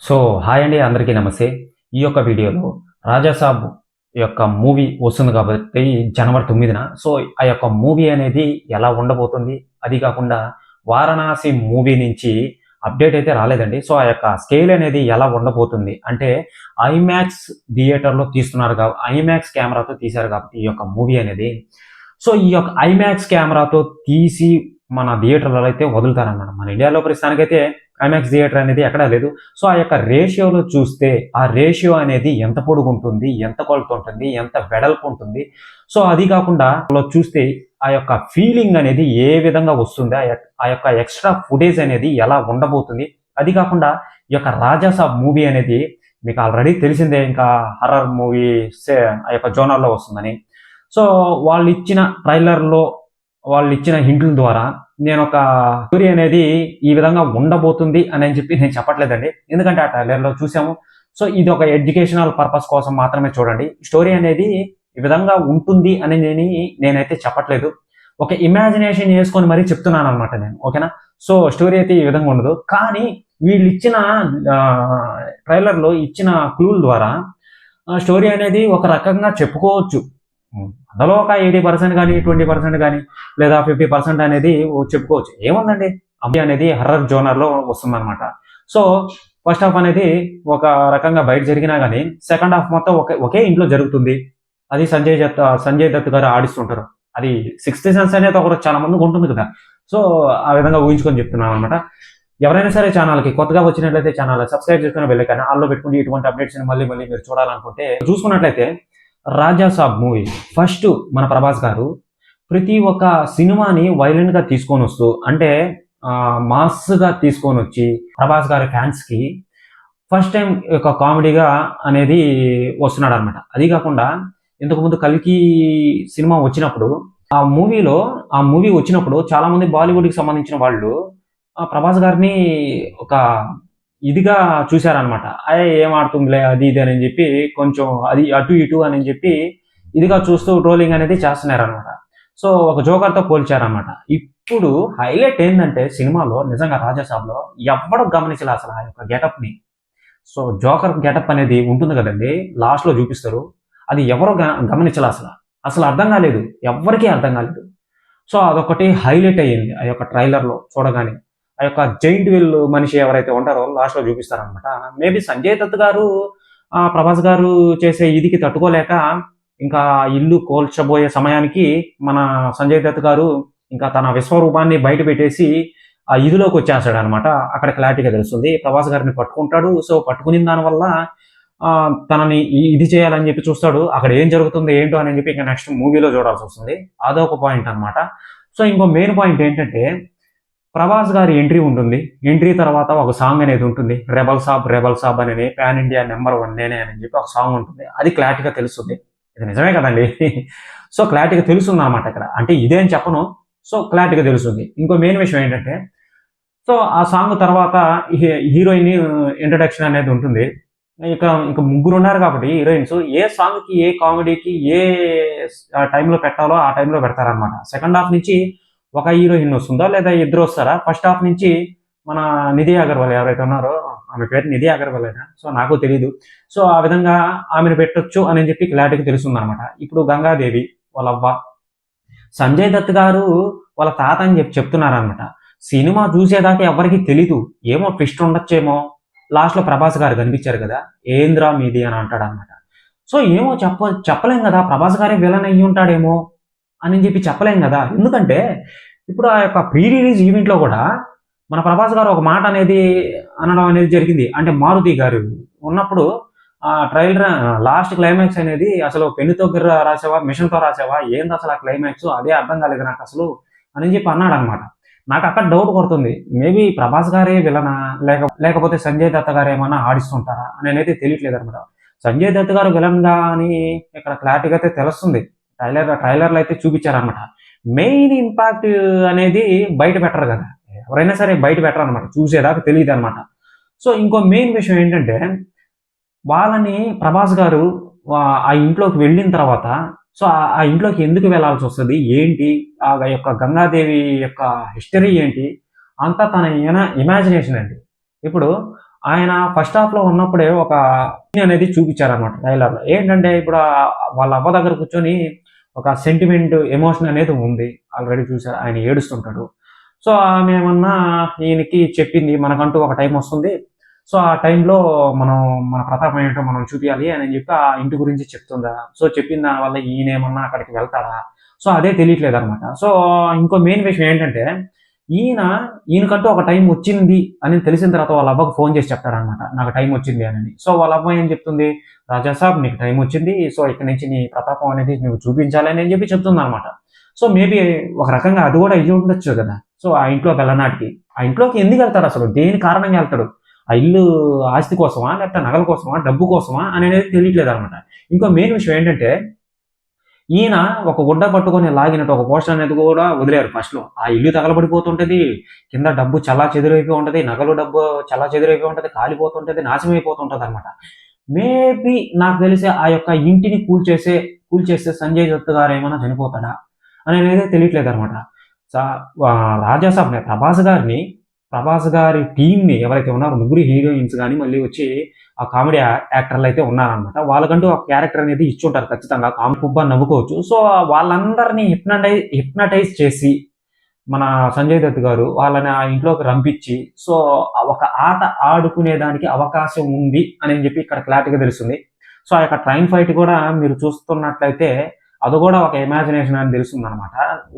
So hi అండి, అందరికీ నమస్తే. ఈ యొక్క వీడియోలో 'రాజాసాబ్' యొక్క మూవీ వస్తుంది కాబట్టి జనవరి 9న. సో ఆ యొక్క మూవీ అనేది ఎలా ఉండబోతుంది? అది కాకుండా 'వారణాసి' మూవీ నుంచి అప్డేట్ అయితే రాలేదండి. సో ఆ యొక్క స్కేల్ అనేది ఎలా ఉండబోతుంది? అంటే ఐమాక్స్ థియేటర్‌లో తీస్తున్నారు ఐమాక్స్ కెమెరాతో తీశారు కాబట్టి ఈ యొక్క మూవీ అనేది. సో ఈ యొక్క ఐమాక్స్ కెమెరాతో తీసి మన థియేటర్‌లలో అయితే వదులుతారన్నమాట. మన ఇండియాలో ప్రస్తుతానికైతే ఐమాక్స్ థియేటర్ అనేది ఎక్కడా లేదు. సో ఆ యొక్క రేషియోలో చూస్తే ఆ రేషియో అనేది ఎంత పొడుగుంటుంది, ఎంత కొలత ఉంటుంది, ఎంత వెడల్పు ఉంటుంది. సో అది కాకుండా చూస్తే ఆ యొక్క ఫీలింగ్ అనేది ఏ విధంగా వస్తుంది, ఆ యొక్క ఎక్స్ట్రా ఫుటేజ్ అనేది ఎలా ఉండబోతుంది. అది కాకుండా ఈ యొక్క 'రాజాసాబ్' మూవీ అనేది మీకు ఆల్రెడీ తెలిసిందే, ఇంకా హర్రర్ మూవీ ఆ యొక్క జోనర్‌లో వస్తుందని. సో వాళ్ళిచ్చిన హింట్ల ద్వారా నేనొక స్టోరీ అనేది ఈ విధంగా ఉండబోతుంది అని చెప్పి నేను చెప్పట్లేదండి. ఎందుకంటే ఆ ట్రైలర్‌లో చూసాము. సో ఇది ఒక ఎడ్యుకేషనల్ పర్పస్ కోసం మాత్రమే చూడండి. స్టోరీ అనేది ఈ విధంగా ఉంటుంది అని నేనైతే చెప్పట్లేదు. ఒక ఇమాజినేషన్ చేసుకొని మరీ చెప్తున్నాననమాట నేను. ఓకేనా? సో స్టోరీ అయితే ఈ విధంగా ఉండదు. కానీ వీళ్ళిచ్చిన ట్రైలర్‌లో ఇచ్చిన క్లూల ద్వారా స్టోరీ అనేది ఒక రకంగా చెప్పుకోవచ్చు. అందులో ఒక 80% గానీ, 20% గానీ, లేదా 50% అనేది చెప్పుకోవచ్చు. ఏముందండి, అమ్మాయి అనేది హర్రర్ జోనర్‌లో వస్తుందనమాట. సో ఫస్ట్ హాఫ్ అనేది ఒక రకంగా బయట జరిగినా గానీ, సెకండ్ హాఫ్ మొత్తం ఒకే ఇంట్లో జరుగుతుంది. అది సంజయ్ దత్ గారు ఆడిస్తుంటారు. అది సిక్స్త్ సెన్స్ అనేది ఒకటి చాలా మందికి ఉంటుంది కదా. సో ఆ విధంగా ఊహించుకొని చెప్తున్నాననమాట. ఎవరైనా సరే ఛానల్‌కి కొత్తగా వచ్చినట్లయితే ఛానల్ సబ్స్క్రైబ్ చేసుకొని బెల్ ఐకాన్ ఆల్‌లో పెట్టుకొని ఇటువంటి అప్డేట్స్‌ని మళ్ళీ మీరు చూడాలనుకుంటే చూసుకున్నట్లయితే 'రాజాసాబ్' మూవీ ఫస్ట్ మన ప్రభాస్ గారు ప్రతి ఒక్క సినిమాని వైలెంట్‌గా తీసుకొనొస్తూ, అంటే మాస్‌గా తీసుకొనొచ్చి ప్రభాస్ గారి ఫ్యాన్స్‌కి ఫస్ట్ టైం ఒక కామెడీగా అనేది వస్తున్నాడనమాట. అది కాకుండా ఇంతకుముందు 'కల్కి' సినిమా వచ్చినప్పుడు ఆ మూవీ వచ్చినప్పుడు చాలామంది బాలీవుడ్‌కి సంబంధించిన వాళ్ళు ప్రభాస్ గారిని ఒక ఇదిగా చూసారనమాట. ఏం ఆడుతుందిలే అది ఇది అని చెప్పి కొంచెం అది అటు ఇటు అని చెప్పి ఇదిగా చూస్తూ ట్రోలింగ్ అనేది చేస్తున్నారనమాట. సో ఒక జోకర్‌తో పోల్చారనమాట. ఇప్పుడు హైలైట్ ఏందంటే సినిమాలో నిజంగా 'రాజాసాబ్‌లో' ఎవ్వడు గమనించలే అసలు ఆ యొక్క గెటప్‌ని. సో జోకర్ గెటప్ అనేది ఉంటుంది కదండీ! లాస్ట్‌లో చూపిస్తారు. అది ఎవరు గమనించలే అసల. అసలు అర్థం కాలేదు. ఎవ్వరికీ అర్థం కాలేదు. సో అదొకటి హైలైట్ అయ్యింది ఆ యొక్క ట్రైలర్‌లో చూడగానే. ఆ యొక్క జైంట్ వీల్ మనిషి ఎవరైతే ఉంటారో లాస్ట్‌లో చూపిస్తారనమాట. మేబీ సంజయ్ దత్ గారు ప్రభాస్ గారు చేసే ఇదికి తట్టుకోలేక ఇంకా ఇల్లు కూల్చబోయే సమయానికి మన సంజయ్ దత్ గారు ఇంకా తన విశ్వరూపాన్ని బయట పెట్టేసి ఆ ఇదిలోకి వచ్చేస్తాడనమాట. అక్కడ క్లారిటీగా తెలుస్తుంది. ప్రభాస్ గారిని పట్టుకుంటాడు. సో పట్టుకునిన దానివల్ల తనని ఇది చేయాలని చెప్పి చూస్తాడు. అక్కడ ఏం జరుగుతుందో ఏంటో అని చెప్పి ఇంకా నెక్స్ట్ మూవీలో చూడాల్సొస్తుంది. అదొక పాయింట్ అనమాట. సో ఇంకో మెయిన్ పాయింట్ ఏంటంటే ప్రభాస్ గారి ఎంట్రీ ఉంటుంది. ఎంట్రీ తర్వాత ఒక సాంగ్ అనేది ఉంటుంది. 'రెబల్ సాబ్' అని పాన్ ఇండియా నంబర్ 1 నేనే అని చెప్పి ఒక సాంగ్ ఉంటుంది. అది క్లారిటీగా తెలుస్తుంది. ఇది నిజమే కదండీ! సో క్లారిటీగా తెలుస్తుందనమాట ఇక్కడ. అంటే ఇదే అని చెప్పను. సో క్లారిటీగా తెలుస్తుంది. ఇంకో మెయిన్ విషయం ఏంటంటే, సో ఆ సాంగ్ తర్వాత హీరోయిన్ ఇంట్రడక్షన్ అనేది ఉంటుంది. ఇక ముగ్గురున్నారు కాబట్టి హీరోయిన్స్ ఏ సాంగ్‌కి, ఏ కామెడీకి, ఏ టైంలో పెట్టాలో ఆ టైంలో పెడతారనమాట. సెకండ్ హాఫ్ నుంచి ఒక హీరోయిన్ వస్తుందా, లేదా ఇద్దరు వస్తారా? ఫస్ట్ హాఫ్ నుంచి మన నిధి అగర్వాల్ ఎవరైతే ఉన్నారో, ఆమె పేరు నిధి అగర్వాలేనా? సో నాకు తెలీదు. సో ఆ విధంగా ఆమెను పెట్టొచ్చు అని చెప్పి క్లారిటీగా తెలుస్తుందనమాట. ఇప్పుడు గంగాదేవి వాళ్ళవ్వ, సంజయ్ దత్ గారు వాళ్ళ తాత అని చెప్తున్నారనమాట. సినిమా చూసేదాకా ఎవ్వరికీ తెలీదు. ఏమో ట్విస్ట్ ఉండొచ్చేమో. లాస్ట్‌లో ప్రభాస్ గారు కనిపించారు కదా! ఏందిరా మీది అని అంటాడనమాట. సో ఏమో చెప్పలేం కదా! ప్రభాస్ గారే విలన్ అయ్యుంటాడేమో అని చెప్పి చెప్పలేం కదా! ఎందుకంటే ఇప్పుడు ఆ యొక్క ప్రీ రిలీజ్ ఈవెంట్‌లో కూడా మన ప్రభాస్ గారు ఒక మాట అనేది అనడం అనేది జరిగింది. అంటే మారుతి గారు ఉన్నప్పుడు ట్రైలర్ లాస్ట్ క్లైమాక్స్ అనేది అసలు పెన్నుతో రాసావా? మిషన్‌తో రాసావా? ఏందసలు ఆ క్లైమాక్స్? అదే అర్థం కాలేదు నాకసలు అని చెప్పి అన్నాడనమాట. నాకక్కడ డౌట్ కొడుతుంది. మేబీ ప్రభాస్ గారే విలనా? లేకపోతే సంజయ్ దత్త గారు ఏమన్నా ఆడిస్తుంటారా? అనేదైతే తెలియట్లేదనమాట. సంజయ్ దత్ గారు విలన్‌గా అని ఇక్కడ క్లారిటీగా అయితే తెలుస్తుంది. ట్రైలర్‌లో అయితే చూపించారనమాట. మెయిన్ ఇంపాక్ట్ అనేది బయట పెట్టరు కదా! ఎవరైనా సరే బయట పెట్టరనమాట. చూసేదాకా తెలీదనమాట. సో ఇంకో మెయిన్ విషయం ఏంటంటే, వాళ్ళని ప్రభాస్ గారు ఆ ఇంట్లోకి వెళ్ళిన తర్వాత సో ఆ ఇంట్లోకి ఎందుకు వెళ్ళాల్సొస్తది? ఏంటి? ఆ యొక్క గంగాదేవి యొక్క హిస్టరీ ఏంటి? అంతా తన ఇమాజినేషన్ అండి. ఇప్పుడు ఆయన ఫస్ట్ హాఫ్ లో ఉన్నప్పుడే ఒక scene అనేది చూపించారనమాట ట్రైలర్ లో. ఏంటంటే ఇప్పుడు వాళ్ళ అవ్వ దగ్గర కూర్చొని ఒక సెంటిమెంట్ ఎమోషన్ అనేది ఉంది. ఆల్రెడీ చూసారు, ఆయన ఏడుస్తుంటాడు. సో ఆమె ఏమన్నా ఈయనకి చెప్పింది, మనకంటూ ఒక టైం వస్తుంది, సో ఆ టైంలో మనం మన ప్రతాపం ఏంటో మనం చూపించాలి అని చెప్పి ఆ ఇంటి గురించి చెప్తుందా. సో చెప్పిన దానివల్ల ఈయన ఏమన్నా అక్కడికి వెళ్తాడా, సో అదే తెలియట్లేదు అనమాట. సో ఇంకో మెయిన్ విషయం ఏంటంటే, ఈయన ఈయనకంటూ ఒక టైం వచ్చింది అని తెలిసిన తర్వాత వాళ్ళ అవ్వకు ఫోన్ చేసి చెప్తాడనమాట, నాకు టైం వచ్చింది అని. సో వాళ్ళ అవ్వ ఏం చెప్తుంది, రాజా సాబ్ నీకు టైం వచ్చింది, సో ఇక్కడ నుంచి నీ ప్రతాపం అనేది నువ్వు చూపించాలి అని చెప్పి చెప్తుంది అనమాట. సో మేబీ ఒక రకంగా అది కూడా అయ్యి ఉండొచ్చు కదా. సో ఆ ఇంట్లో వెళ్ళనాటికి, ఆ ఇంట్లోకి ఎందుకు వెళ్తాడు అసలు, దేని కారణంగా వెళ్తాడు, ఆ ఇల్లు ఆస్తి కోసమా లేకపోతే నగల కోసమా డబ్బు కోసమా అని అనేది తెలియట్లేదు అనమాట. ఇంకో మెయిన్ విషయం ఏంటంటే, ఈయన ఒక గుడ్డ పట్టుకొని లాగినట్టు ఒక పోస్టర్ అనేది కూడా వదిలేరు ఫస్ట్ లో. ఆ ఇల్లు తగలబడిపోతుంటది, కింద డబ్బు చల్లా చెదిరైపోయి ఉంటది, నగలు డబ్బు చల్లా చెదిరైపోయి ఉంటది, కాలిపోతుంటది, నాశనం అయిపోతుంటది అనమాట. మేబీ నాకు తెలిసి ఆ యొక్క ఇంటిని కూల్చేస్తే సంజయ్ దత్ గారు ఏమైనా చనిపోతాడా అని అనేది తెలియట్లేదు అనమాట. రాజాసాబ్ ప్రభాస్ గారి టీంని ఎవరైతే ఉన్నారో ముగ్గురు హీరోయిన్స్ కానీ మళ్ళీ వచ్చి ఆ కామెడీ యాక్టర్లు అయితే ఉన్నారనమాట. వాళ్ళకంటూ ఒక క్యారెక్టర్ అనేది ఇచ్చుంటారు ఖచ్చితంగా, కామెడీ పుబ్బా నవ్వుకోవచ్చు. సో వాళ్ళందరినీ హిప్నటైజ్ చేసి మన సంజయ్ దత్ గారు వాళ్ళని ఆ ఇంట్లోకి రంపించి, సో ఒక ఆట ఆడుకునే దానికి అవకాశం ఉంది అని చెప్పి ఇక్కడ క్లారిటీగా తెలుస్తుంది. సో ఆ యొక్క ట్రైన్ ఫైట్ కూడా మీరు చూస్తున్నట్లయితే అది కూడా ఒక ఇమాజినేషన్ అని తెలుస్తుంది అనమాట.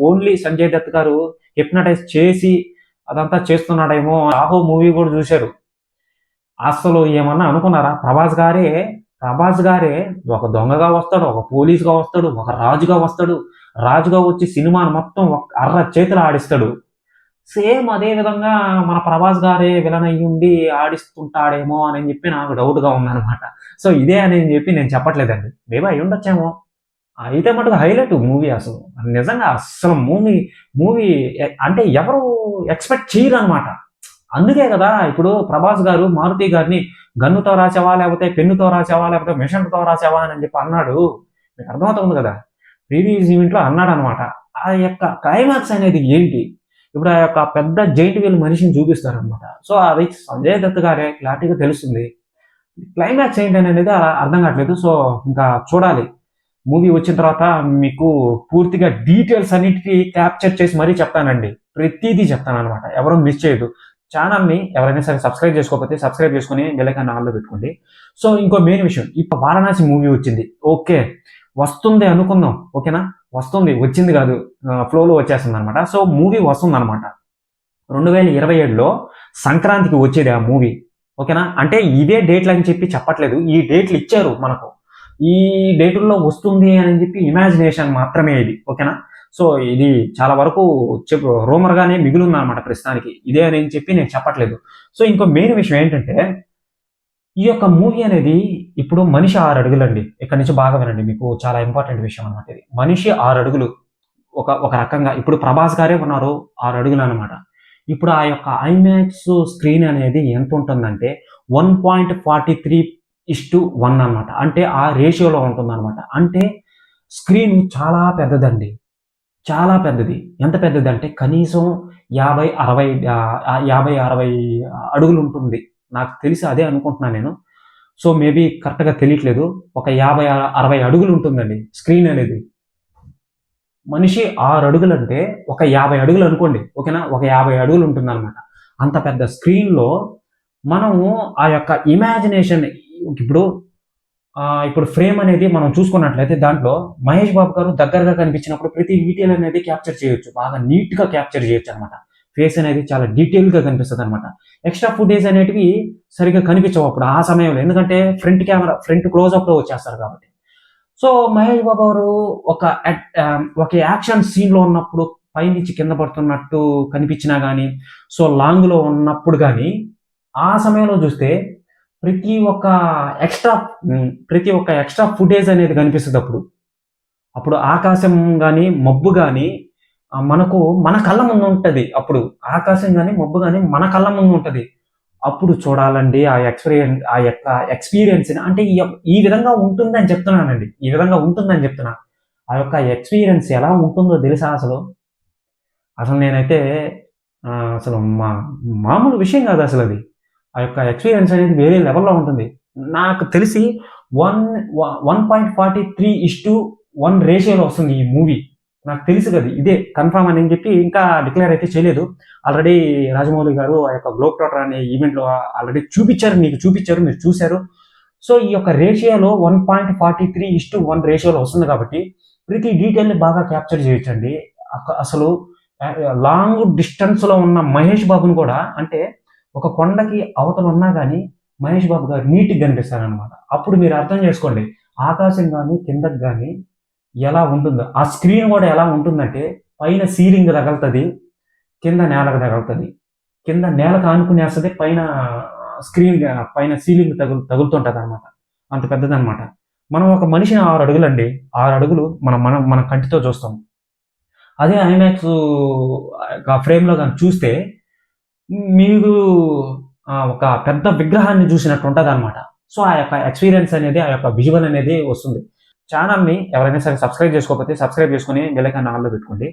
ఓన్లీ సంజయ్ దత్ గారు హిప్నటైజ్ చేసి అదంతా చేస్తున్నాడేమో. రాహు మూవీ కూడా చూశారు, అసలు ఏమన్నా అనుకున్నారా, ప్రభాస్ గారే ఒక దొంగగా వస్తాడు, ఒక పోలీసుగా వస్తాడు, ఒక రాజుగా వస్తాడు, రాజుగా వచ్చి సినిమాను మొత్తం అర్ర చేతులు ఆడిస్తాడు. సేమ్ అదే విధంగా మన ప్రభాస్ గారే విలన్ అయ్యి ఉండి ఆడిస్తుంటాడేమో అని చెప్పి నాకు డౌట్ గా ఉందన్నమాట. సో ఇదే అని చెప్పి నేను చెప్పట్లేదండి, మేబీ అయి ఉండొచ్చేమో. అయితే మటుకు హైలైట్ మూవీ అసలు, నిజంగా అసలు మూవీ అంటే ఎవరు ఎక్స్పెక్ట్ చేయరు అనమాట. అందుకే కదా ఇప్పుడు ప్రభాస్ గారు మారుతి గారిని గన్నుతో రాసావా లేకపోతే పెన్నుతో రాసావా లేకపోతే మిషన్తో రాసావా అని చెప్పి అన్నాడు. మీకు అర్థమవుతుంది కదా, ప్రీవియస్ ఈవెంట్ లో అన్నాడు అనమాట. ఆ యొక్క క్లైమాక్స్ అనేది ఏంటి, ఇప్పుడు ఆ యొక్క పెద్ద జైంట్ వీల్ మనిషిని చూపిస్తారనమాట. సో అది సంజయ్ దత్ గారే క్లారిటీగా తెలుస్తుంది. క్లైమాక్స్ ఏంటి అనేది అర్థం కావట్లేదు. సో ఇంకా చూడాలి, మూవీ వచ్చిన తర్వాత మీకు పూర్తిగా డీటెయిల్స్ అన్నిటికీ క్యాప్చర్ చేసి మరీ చెప్తానండి, ప్రతిదీ చెప్తాను అనమాట. ఎవరు మిస్ చేయదు. ఛానల్ని ఎవరైనా సరే సబ్స్క్రైబ్ చేసుకోకపోతే సబ్స్క్రైబ్ చేసుకుని బెల్ ఐకాన్ ఆన్లో పెట్టుకోండి. సో ఇంకో మెయిన్ విషయం, ఇప్పుడు వారణాసి మూవీ వచ్చింది, ఓకే వస్తుంది అనుకుందాం, ఓకేనా, వచ్చింది కాదు, ఫ్లోలో వచ్చేస్తుంది అనమాట. సో మూవీ వస్తుంది అనమాట 2027లో సంక్రాంతికి వచ్చేది ఆ మూవీ, ఓకేనా. అంటే ఇదే డేట్లు అని చెప్పి చెప్పట్లేదు, ఈ డేట్లు ఇచ్చారు మనకు, ఈ డేటుల్లో వస్తుంది అని చెప్పి ఇమాజినేషన్ మాత్రమే ఇది, ఓకేనా. సో ఇది చాలా వరకు రూమర్ గానే మిగిలింది అనమాట ప్రస్తుతానికి, ఇదే అని చెప్పి నేను చెప్పట్లేదు. సో ఇంకో మెయిన్ విషయం ఏంటంటే, ఈ యొక్క మూవీ అనేది ఇప్పుడు మనిషి 6 అడుగులండి. ఇక్కడ నుంచి బాగా వినండి, మీకు చాలా ఇంపార్టెంట్ విషయం అనమాట ఇది. మనిషి 6 అడుగులు, ఒక రకంగా ఇప్పుడు ప్రభాస్ గారే ఉన్నారు 6 అడుగులు అనమాట. ఇప్పుడు ఆ యొక్క ఐమాక్స్ స్క్రీన్ అనేది ఎంత ఉంటుందంటే 1.43:1 అనమాట. అంటే ఆ రేషియోలో ఉంటుందన్నమాట. అంటే స్క్రీన్ చాలా పెద్దదండి, చాలా పెద్దది. ఎంత పెద్దది అంటే కనీసం 50-60 అడుగులు ఉంటుంది, నాకు తెలిసి అదే అనుకుంటున్నాను నేను. సో మేబీ కరెక్ట్గా తెలియట్లేదు, ఒక 50-60 అడుగులు ఉంటుందండి స్క్రీన్ అనేది. మనిషి 6 అడుగులు అంటే ఒక 50 అడుగులు అనుకోండి, ఓకేనా, ఒక 50 అడుగులు ఉంటుందన్నమాట. అంత పెద్ద స్క్రీన్లో మనము ఆ యొక్క ఇమాజినేషన్, ఇప్పుడు ఫ్రేమ్ అనేది మనం చూసుకున్నట్లయితే దాంట్లో మహేష్ బాబు గారు దగ్గరగా కనిపించినప్పుడు ప్రతి డీటెయిల్ అనేది క్యాప్చర్ చేయొచ్చు, బాగా నీట్ గా క్యాప్చర్ చేయొచ్చు అనమాట. ఫేస్ అనేది చాలా డీటెయిల్ గా కనిపిస్తుంది అనమాట. ఎక్స్ట్రా ఫుటేజ్ అనేటివి సరిగా కనిపించవు అప్పుడు ఆ సమయంలో, ఎందుకంటే ఫ్రంట్ క్లోజ్అప్ లో వచ్చేస్తారు కాబట్టి. సో మహేష్ బాబు గారు ఒక యాక్షన్ సీన్ లో ఉన్నప్పుడు పైనుంచి కింద పడుతున్నట్టు కనిపించినా గానీ, సో లాంగ్ లో ఉన్నప్పుడు కానీ ఆ సమయంలో చూస్తే ప్రతి ఒక్క ఎక్స్ట్రా ఫుటేజ్ అనేది కనిపిస్తుంది అప్పుడు ఆకాశం కానీ మబ్బు కానీ మనకు మన కళ్ళ ముందు ఉంటుంది. అప్పుడు ఆకాశం కానీ మబ్బు కానీ మన కళ్ళ ముందు ఉంటుంది. అప్పుడు చూడాలండి ఆ యొక్క ఎక్స్పీరియన్స్, అంటే ఈ విధంగా ఉంటుందని చెప్తున్నానండి, ఈ విధంగా ఉంటుందని చెప్తున్నా. ఆ యొక్క ఎక్స్పీరియన్స్ ఎలా ఉంటుందో తెలుసా అసలు నేనైతే అసలు మామూలు విషయం కాదు అసలు అది. ఆ యొక్క ఎక్స్పీరియన్స్ అనేది వేరే లెవెల్లో ఉంటుంది. నాకు తెలిసి 1.43:1 రేషియోలో వస్తుంది ఈ మూవీ. నాకు తెలుసు కదా ఇదే కన్ఫర్మ్ అని చెప్పి ఇంకా డిక్లేర్ అయితే చేయలేదు. ఆల్రెడీ రాజమౌళి గారు ఆ యొక్క గ్లోబ్ ట్రాటర్ అనే ఈవెంట్లో ఆల్రెడీ చూపించారు, మీరు చూశారు. సో ఈ యొక్క రేషియోలో 1.43:1 రేషియోలో వస్తుంది కాబట్టి ప్రతి డీటెయిల్ని బాగా క్యాప్చర్ చేయొచ్చండి. అసలు లాంగ్ డిస్టెన్స్లో ఉన్న మహేష్ బాబుని కూడా, అంటే ఒక కొండకి అవతల ఉన్నా కానీ మహేష్ బాబు గారు నీట్గా కనిపిస్తారనమాట. అప్పుడు మీరు అర్థం చేసుకోండి ఆకాశం కానీ కిందకి కానీ ఎలా ఉంటుందో. ఆ స్క్రీన్ కూడా ఎలా ఉంటుందంటే పైన సీలింగ్ తగులుతుంది, కింద నేలకు తగులుతుంది, కింద నేలకు ఆనుకునేస్తుంది, పైన స్క్రీన్ పైన సీలింగ్ తగులుతుంటుంది అనమాట. అంత పెద్దదనమాట. మనం ఒక మనిషిని 6 అడుగులండి, 6 అడుగులు మనం మనం మన కంటితో చూస్తాం. అదే ఐమాక్స్ ఫ్రేమ్లో కానీ చూస్తే మీరు ఒక పెద్ద విగ్రహాన్ని చూసినట్టు ఉంటుంది అనమాట. సో ఆ యొక్క ఎక్స్పీరియన్స్ అనేది, ఆ యొక్క విజువల్ అనేది వస్తుంది. ఛానల్ని ఎవరైనా సరే సబ్స్క్రైబ్ చేసుకోకపోతే సబ్స్క్రైబ్ చేసుకుని బెల్ ఐకాన్ ఆన్లో పెట్టుకోండి.